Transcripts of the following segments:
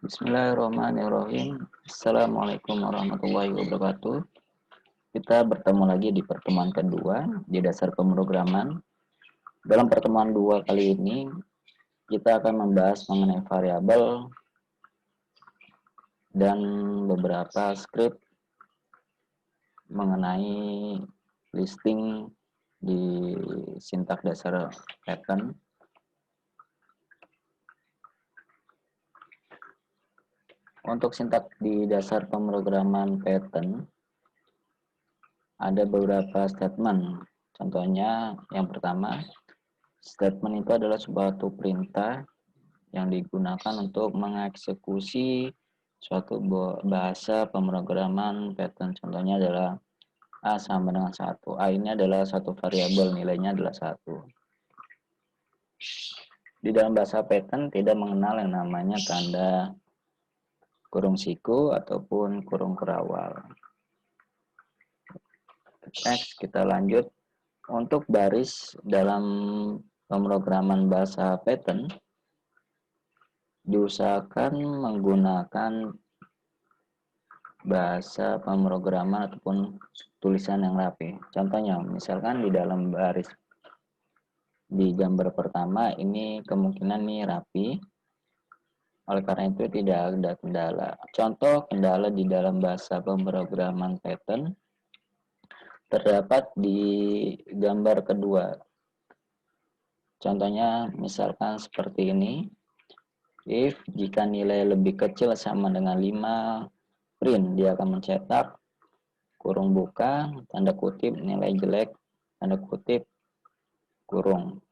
Bismillahirrahmanirrahim. Assalamualaikum warahmatullahi wabarakatuh. Kita bertemu lagi di pertemuan kedua di dasar pemrograman. Dalam pertemuan dua kali ini, kita akan membahas mengenai variabel dan beberapa script mengenai listing di sintak dasar Python. Untuk sintak di dasar pemrograman Python, ada beberapa statement. Contohnya, yang pertama, statement itu adalah suatu perintah yang digunakan untuk mengeksekusi suatu bahasa pemrograman Python. Contohnya adalah A sama dengan 1. A ini adalah satu variabel, nilainya adalah 1. Di dalam bahasa Python tidak mengenal yang namanya tanda kurung siku ataupun kurung kerawal. Next, kita lanjut. Untuk baris dalam pemrograman bahasa Python, diusahakan menggunakan bahasa pemrograman ataupun tulisan yang rapi. Contohnya, misalkan di dalam baris di gambar pertama ini kemungkinan nih rapi. Oleh karena itu tidak ada kendala. Contoh kendala di dalam bahasa pemrograman Python terdapat di gambar kedua. Contohnya misalkan seperti ini. If jika nilai lebih kecil sama dengan 5, print dia akan mencetak kurung buka, tanda kutip nilai jelek, tanda kutip kurung.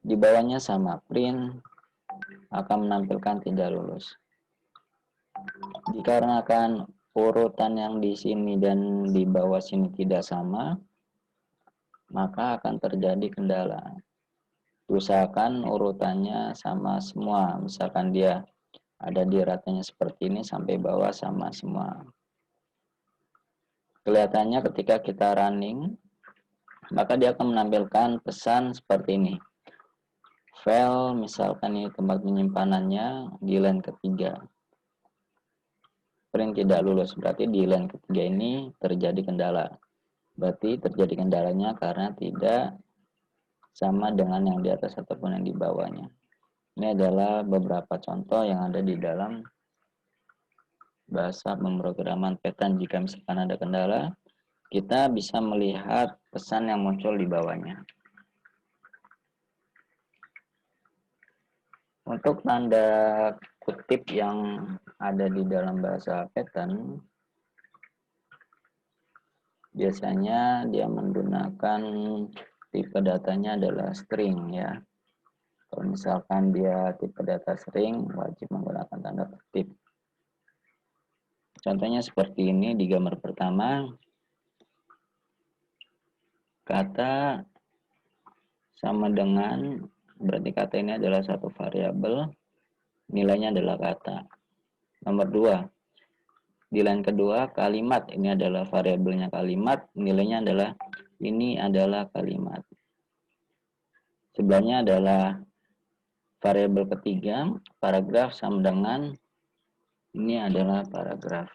Di bawahnya sama, print akan menampilkan tidak lulus. Dikarenakan urutan yang di sini dan di bawah sini tidak sama, maka akan terjadi kendala. Usahakan urutannya sama semua. Misalkan dia ada di ratanya seperti ini sampai bawah sama semua. Kelihatannya ketika kita running, maka dia akan menampilkan pesan seperti ini. File, misalkan ini tempat penyimpanannya di line ketiga. Print tidak lulus, berarti di line ketiga ini terjadi kendala. Berarti terjadi kendalanya karena tidak sama dengan yang di atas ataupun yang di bawahnya. Ini adalah beberapa contoh yang ada di dalam bahasa pemrograman Python. Jika misalkan ada kendala, kita bisa melihat pesan yang muncul di bawahnya. Untuk tanda kutip yang ada di dalam bahasa Python, biasanya dia menggunakan tipe datanya adalah string ya. Kalau misalkan dia tipe data string, wajib menggunakan tanda kutip. Contohnya seperti ini di gambar pertama. Kata sama dengan, berarti kata ini adalah satu variabel, nilainya adalah kata. Nomor 2, di line kedua kalimat, ini adalah variabelnya kalimat, nilainya adalah ini adalah kalimat. Sebelahnya adalah variabel ketiga, paragraf sama dengan ini adalah paragraf.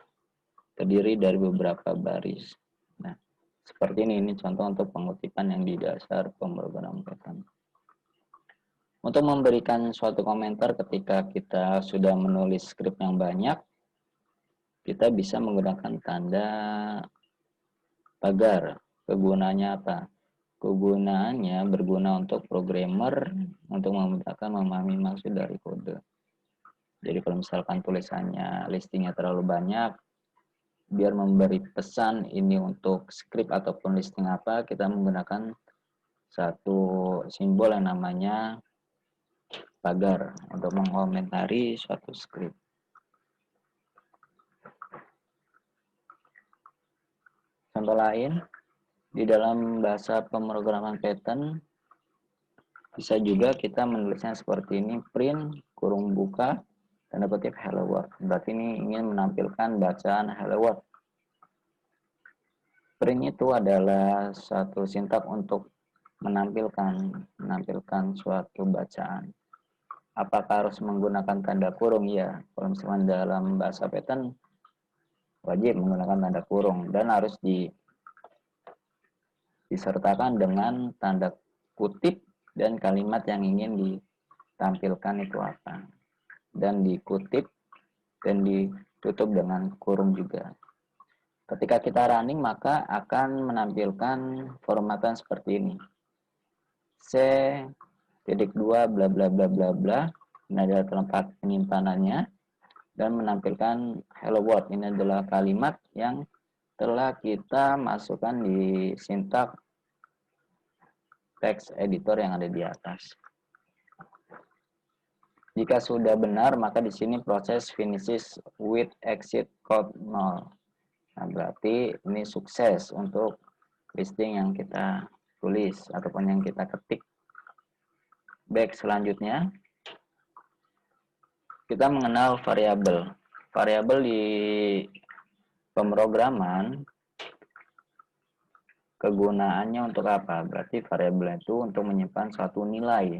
Terdiri dari beberapa baris. Nah, seperti ini contoh untuk pengutipan yang di dasar pemrograman Python. Untuk memberikan suatu komentar ketika kita sudah menulis skrip yang banyak, kita bisa menggunakan tanda pagar. Kegunaannya apa? Kegunaannya berguna untuk programmer untuk memudahkan memahami maksud dari kode. Jadi kalau misalkan tulisannya listingnya terlalu banyak, biar memberi pesan ini untuk script ataupun listing apa, kita menggunakan satu simbol yang namanya pagar untuk mengomentari suatu script. Contoh lain, di dalam bahasa pemrograman Python bisa juga kita menulisnya seperti ini, print kurung buka tanda kutip hello world. Berarti ini ingin menampilkan bacaan hello world. Print itu adalah satu sintak untuk menampilkan suatu bacaan. Apakah harus menggunakan tanda kurung? Ya, kalau misalkan dalam bahasa Python wajib menggunakan tanda kurung dan harus disertakan dengan tanda kutip dan kalimat yang ingin ditampilkan itu apa. Dan dikutip dan ditutup dengan kurung juga. Ketika kita running maka akan menampilkan formatan seperti ini. C.2 bla bla bla bla bla. Ini adalah tempat penyimpanannya dan menampilkan hello world. Ini adalah kalimat yang telah kita masukkan di sintak text editor yang ada di atas. Jika sudah benar, maka di sini proses finishes with exit code 0. Nah, berarti ini sukses untuk listing yang kita tulis ataupun yang kita ketik. Baik, selanjutnya kita mengenal variabel. Variabel di pemrograman kegunaannya untuk apa? Berarti variabel itu untuk menyimpan suatu nilai.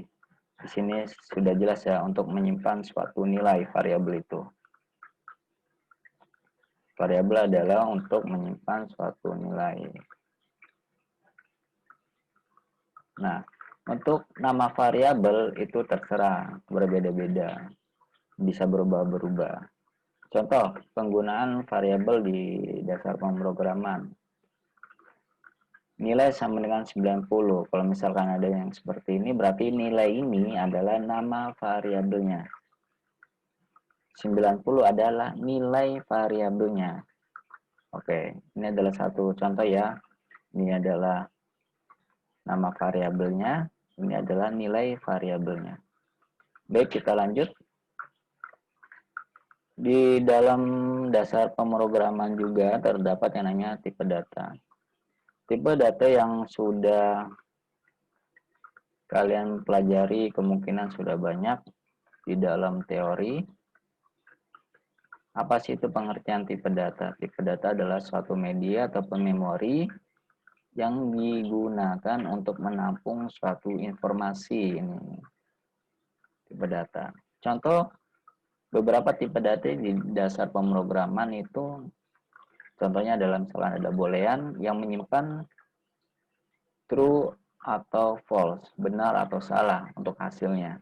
Di sini sudah jelas ya, untuk menyimpan suatu nilai variabel itu. Variabel adalah untuk menyimpan suatu nilai. Nah, untuk nama variabel itu terserah, berbeda-beda, bisa berubah-berubah. Contoh, penggunaan variabel di dasar pemrograman. Nilai sama dengan 90. Kalau misalkan ada yang seperti ini, berarti nilai ini adalah nama variabelnya. 90 adalah nilai variabelnya. Oke, ini adalah satu contoh ya. Ini adalah nama variabelnya, ini adalah nilai variabelnya. Baik, kita lanjut. Di dalam dasar pemrograman juga terdapat yang namanya tipe data. Tipe data yang sudah kalian pelajari kemungkinan sudah banyak di dalam teori. Apa sih itu pengertian tipe data? Tipe data adalah suatu media ataupun memori yang digunakan untuk menampung suatu informasi. Ini tipe data. Contoh, beberapa tipe data di dasar pemrograman itu, contohnya adalah misalnya ada boolean yang menyimpan true atau false, benar atau salah untuk hasilnya.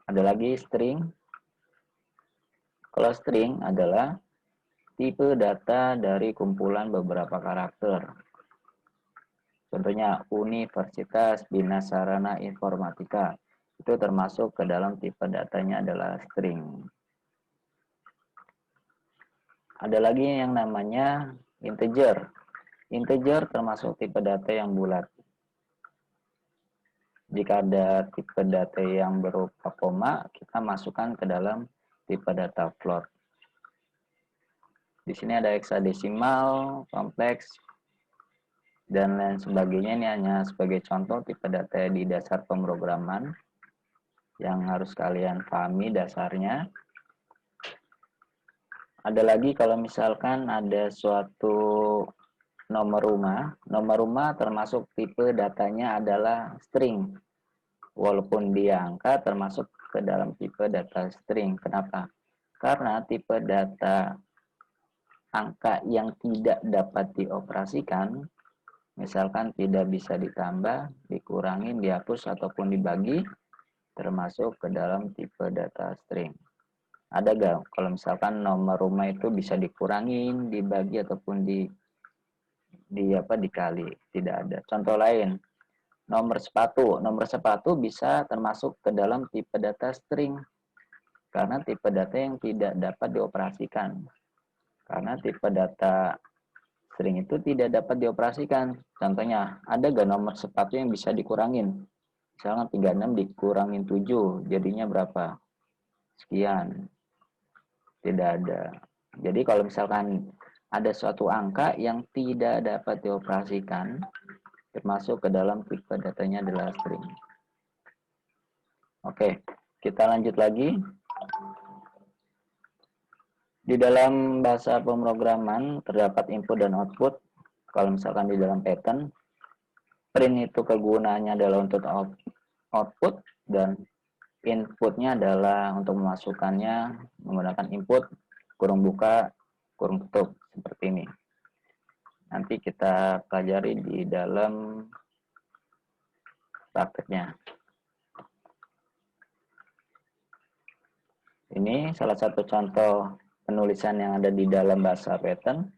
Ada lagi string. Kalau string adalah tipe data dari kumpulan beberapa karakter. Contohnya Universitas Bina Sarana Informatika. Itu termasuk ke dalam tipe datanya adalah string. Ada lagi yang namanya integer. Integer termasuk tipe data yang bulat. Jika ada tipe data yang berupa koma, kita masukkan ke dalam tipe data float. Di sini ada heksadesimal, kompleks, dan lain sebagainya. Ini hanya sebagai contoh tipe data di dasar pemrograman yang harus kalian pahami dasarnya. Ada lagi kalau misalkan ada suatu nomor rumah termasuk tipe datanya adalah string. Walaupun dia angka termasuk ke dalam tipe data string. Kenapa? Karena tipe data angka yang tidak dapat dioperasikan, misalkan tidak bisa ditambah, dikurangi, dihapus, ataupun dibagi, termasuk ke dalam tipe data string. Ada gak kalau misalkan nomor rumah itu bisa dikurangin, dibagi, ataupun dikali? Tidak ada. Contoh lain, nomor sepatu bisa termasuk ke dalam tipe data string karena tipe data yang tidak dapat dioperasikan. Karena tipe data string itu tidak dapat dioperasikan. Contohnya, ada gak nomor sepatu yang bisa dikurangin? Misalkan 36 dikurangin 7, jadinya berapa? Sekian. Tidak ada. Jadi kalau misalkan ada suatu angka yang tidak dapat dioperasikan, termasuk ke dalam tipe datanya adalah string. Oke, kita lanjut lagi. Di dalam bahasa pemrograman terdapat input dan output. Kalau misalkan di dalam Python, print itu kegunaannya adalah untuk output dan inputnya adalah untuk memasukkannya menggunakan input kurung buka kurung tutup seperti ini. Nanti kita pelajari di dalam prakteknya. Ini salah satu contoh penulisan yang ada di dalam bahasa Python.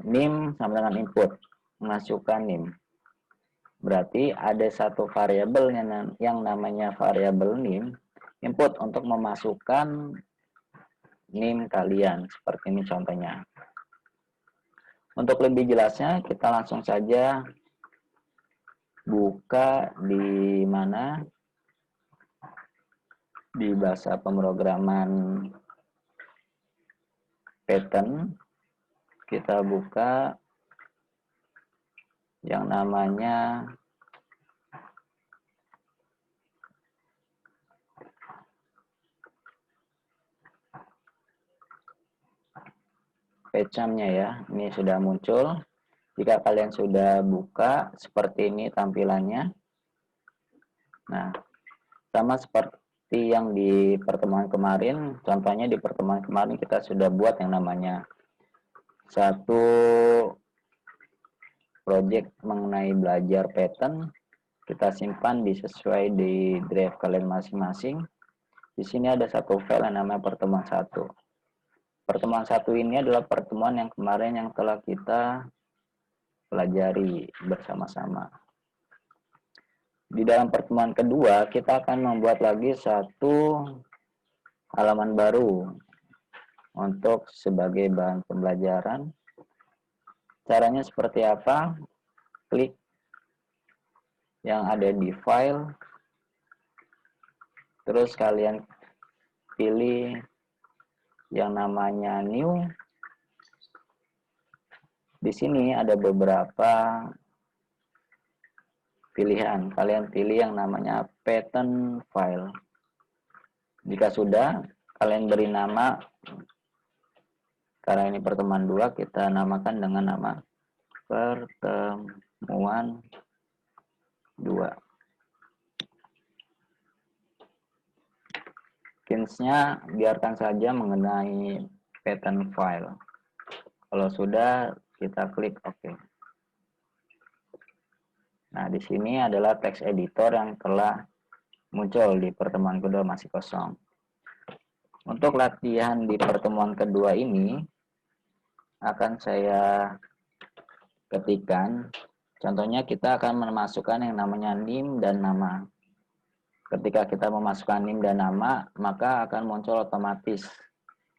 NIM sama dengan input, masukkan NIM. Berarti ada satu variabel yang namanya variabel NIM, input untuk memasukkan NIM kalian. Seperti ini contohnya. Untuk lebih jelasnya, kita langsung saja buka di mana? Di bahasa pemrograman Python. Kita buka yang namanya pecamnya ya. Ini sudah muncul. Jika kalian sudah buka, seperti ini tampilannya. Nah, sama seperti yang di pertemuan kemarin. Contohnya di pertemuan kemarin kita sudah buat yang namanya satu project mengenai belajar Python. Kita simpan sesuai di drive kalian masing-masing. Di sini ada satu file yang namanya pertemuan 1. Pertemuan 1 ini adalah pertemuan yang kemarin yang telah kita pelajari bersama-sama. Di dalam pertemuan kedua, kita akan membuat lagi satu halaman baru untuk sebagai bahan pembelajaran. Caranya seperti apa? Klik yang ada di file, terus kalian pilih yang namanya new. Di sini ada beberapa pilihan. Kalian pilih yang namanya Python file. Jika sudah, kalian beri nama. Karena ini pertemuan 2, kita namakan dengan nama pertemuan 2. Keysnya biarkan saja mengenai Python file. Kalau sudah, kita klik OK. Nah, di sini adalah text editor yang telah muncul di pertemuan kedua, masih kosong. Untuk latihan di pertemuan kedua ini akan saya ketikkan. Contohnya kita akan memasukkan yang namanya NIM dan nama. Ketika kita memasukkan NIM dan nama, maka akan muncul otomatis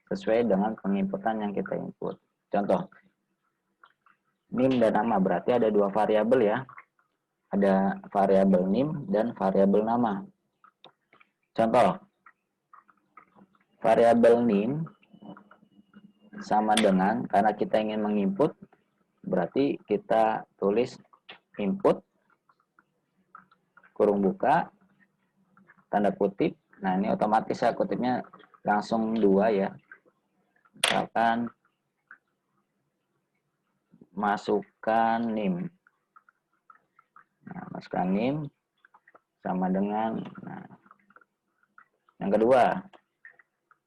sesuai dengan penginputan yang kita input. Contoh, NIM dan nama berarti ada dua variabel ya. Ada variabel NIM dan variabel nama. Contoh, variabel NIM sama dengan, karena kita ingin menginput, berarti kita tulis input, kurung buka, tanda kutip. Nah, ini otomatis ya kutipnya langsung 2 ya. Misalkan masukkan NIM. Nah, masukkan NIM sama dengan, nah, yang kedua,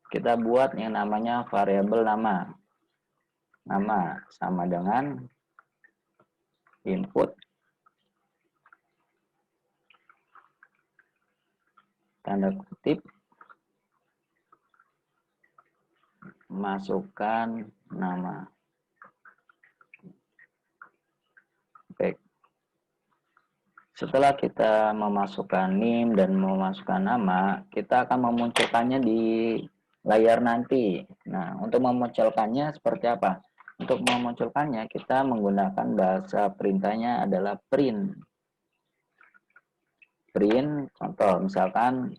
kita buat yang namanya variabel nama. Nama sama dengan input, tanda kutip, masukkan nama. Baik. Setelah kita memasukkan NIM dan memasukkan nama, kita akan memunculkannya di layar nanti. Nah, untuk memunculkannya seperti apa? Untuk memunculkannya, kita menggunakan bahasa perintahnya adalah print. Print, contoh, misalkan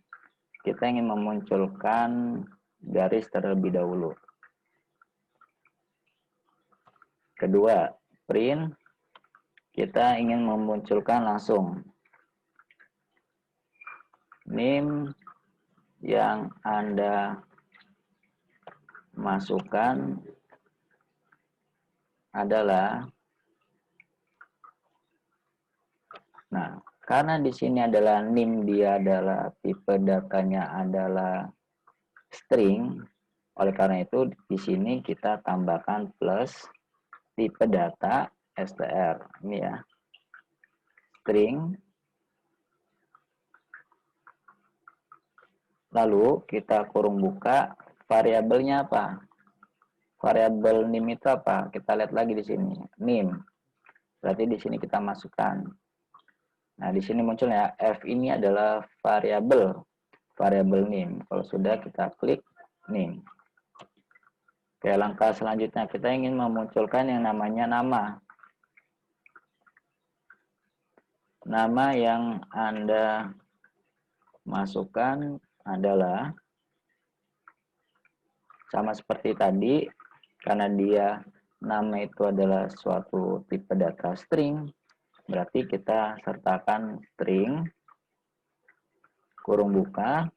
kita ingin memunculkan garis terlebih dahulu. Kedua, print, kita ingin memunculkan langsung NIM yang Anda masukkan adalah, nah, Karena di sini adalah NIM, dia adalah tipe datanya adalah string, oleh karena itu di sini kita tambahkan plus tipe data str. Ini ya, string. Lalu kita kurung buka, variabelnya apa? Variabel NIM itu apa? Kita lihat lagi di sini, NIM. Berarti di sini kita masukkan. Nah, di sini muncul ya, f ini adalah variabel NIM. Kalau sudah, kita klik NIM. Oke, langkah selanjutnya kita ingin memunculkan yang namanya nama. Nama yang Anda masukkan adalah sama seperti tadi, karena dia nama itu adalah suatu tipe data string, berarti kita sertakan string, kurung buka,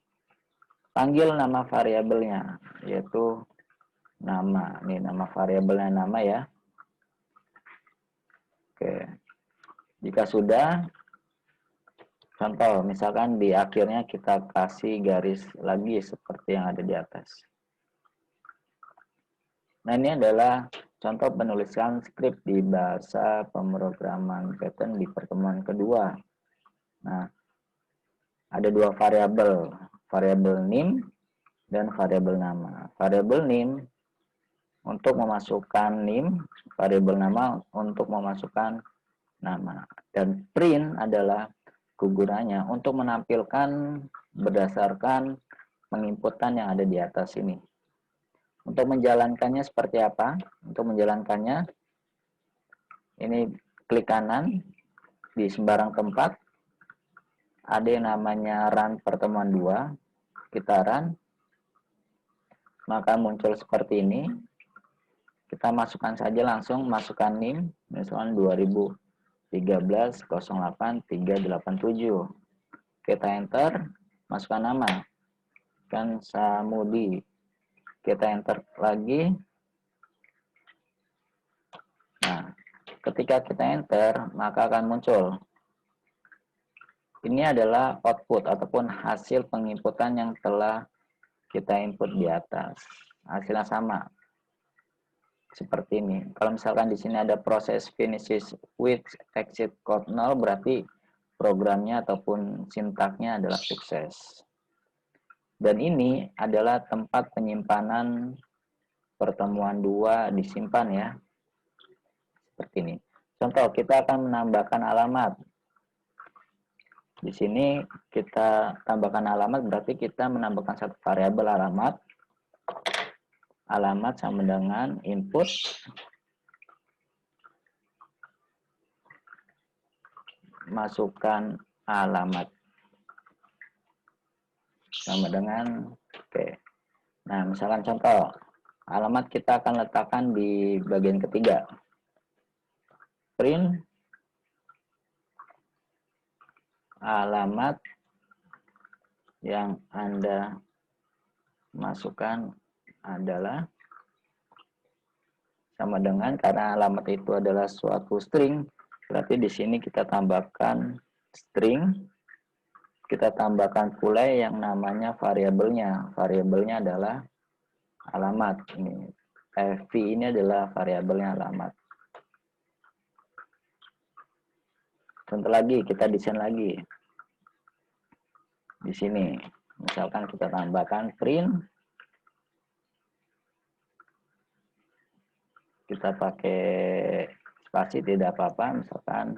panggil nama variabelnya, yaitu nama. Ini nama variabelnya nama ya. Oke. Jika sudah, contoh, misalkan di akhirnya kita kasih garis lagi seperti yang ada di atas. Nah, ini adalah contoh penulisan skrip di bahasa pemrograman Python di pertemuan kedua. Nah, ada dua variabel, variabel NIM dan variabel nama. Variabel NIM untuk memasukkan NIM, variabel nama untuk memasukkan nama. Dan print adalah gugurannya untuk menampilkan berdasarkan penginputan yang ada di atas ini. Untuk menjalankannya seperti apa? Untuk menjalankannya, ini klik kanan di sembarang tempat. Ada yang namanya run pertemuan 2. Kita run. Maka muncul seperti ini. Kita masukkan saja langsung, masukkan NIM, misalkan 2013-08-387. Kita enter, masukkan nama. Kan Samudi. Kita enter lagi. Nah, ketika kita enter, maka akan muncul. Ini adalah output ataupun hasil penginputan yang telah kita input di atas. Hasilnya sama. Seperti ini. Kalau misalkan di sini ada proses finishes with exit code 0, berarti programnya ataupun sintaknya adalah sukses. Dan ini adalah tempat penyimpanan pertemuan 2 disimpan ya. Seperti ini. Contoh, kita akan menambahkan alamat. Di sini kita tambahkan alamat, berarti kita menambahkan satu variabel alamat. Alamat sama dengan input masukkan alamat sama dengan oke. Nah, misalkan contoh, alamat kita akan letakkan di bagian ketiga. Print alamat yang Anda masukkan adalah sama dengan, karena alamat itu adalah suatu string, berarti di sini kita tambahkan string, kita tambahkan pula yang namanya variabelnya. Variabelnya adalah alamat. Ini fv ini adalah variabelnya alamat. Contoh lagi, kita desain lagi. Di sini, misalkan kita tambahkan print, kita pakai spasi tidak apa-apa, misalkan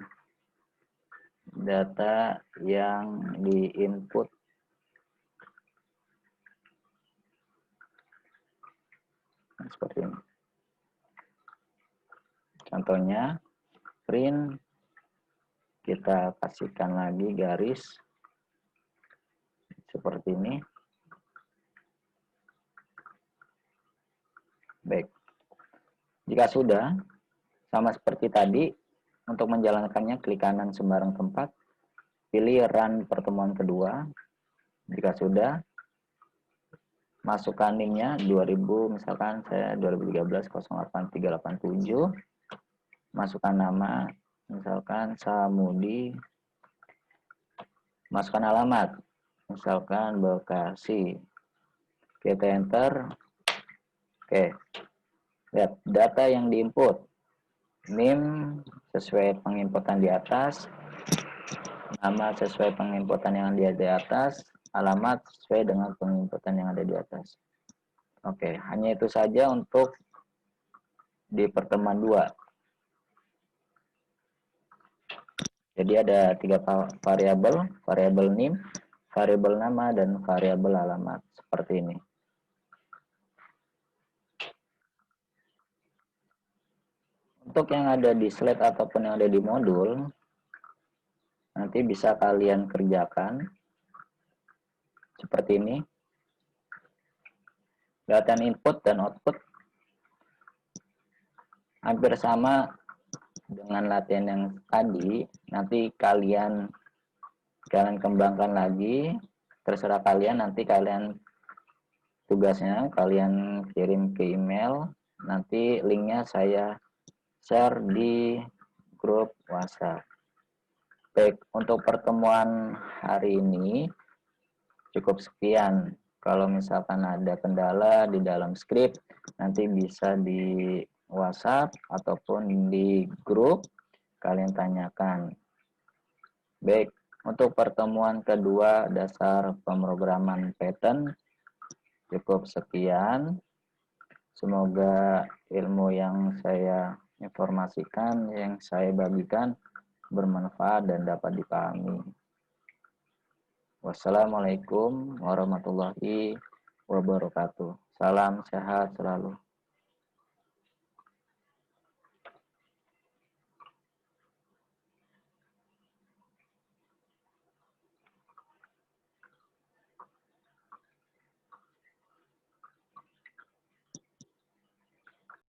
data yang diinput seperti ini. Contohnya print, kita kasihkan lagi garis seperti ini. Baik. Jika sudah, sama seperti tadi, untuk menjalankannya klik kanan sembarang tempat, pilih run pertemuan kedua. Jika sudah, masukkan NIM-nya 2000, misalkan saya 2013-08-387. Masukkan nama, misalkan Samudi. Masukkan alamat, misalkan Bekasi. Kita enter. Oke, lihat data yang diinput. NIM sesuai penginputan di atas, nama sesuai penginputan yang ada di atas, alamat sesuai dengan penginputan yang ada di atas. Oke, hanya itu saja untuk di pertemuan 2. Jadi ada 3 variabel, variabel NIM, variabel nama, dan variabel alamat. Seperti ini. Untuk yang ada di slide ataupun yang ada di modul, nanti bisa kalian kerjakan seperti ini. Latihan input dan output hampir sama dengan latihan yang tadi. Nanti kalian kembangkan lagi, terserah kalian. Nanti kalian tugasnya kalian kirim ke email, nanti linknya saya share di grup WhatsApp. Baik, untuk pertemuan hari ini cukup sekian. Kalau misalkan ada kendala di dalam skrip, nanti bisa di WhatsApp ataupun di grup kalian tanyakan. Baik, untuk pertemuan kedua dasar pemrograman Python cukup sekian. Semoga ilmu yang saya informasikan, yang saya bagikan bermanfaat dan dapat dipahami. Wassalamualaikum warahmatullahi wabarakatuh. Salam sehat selalu.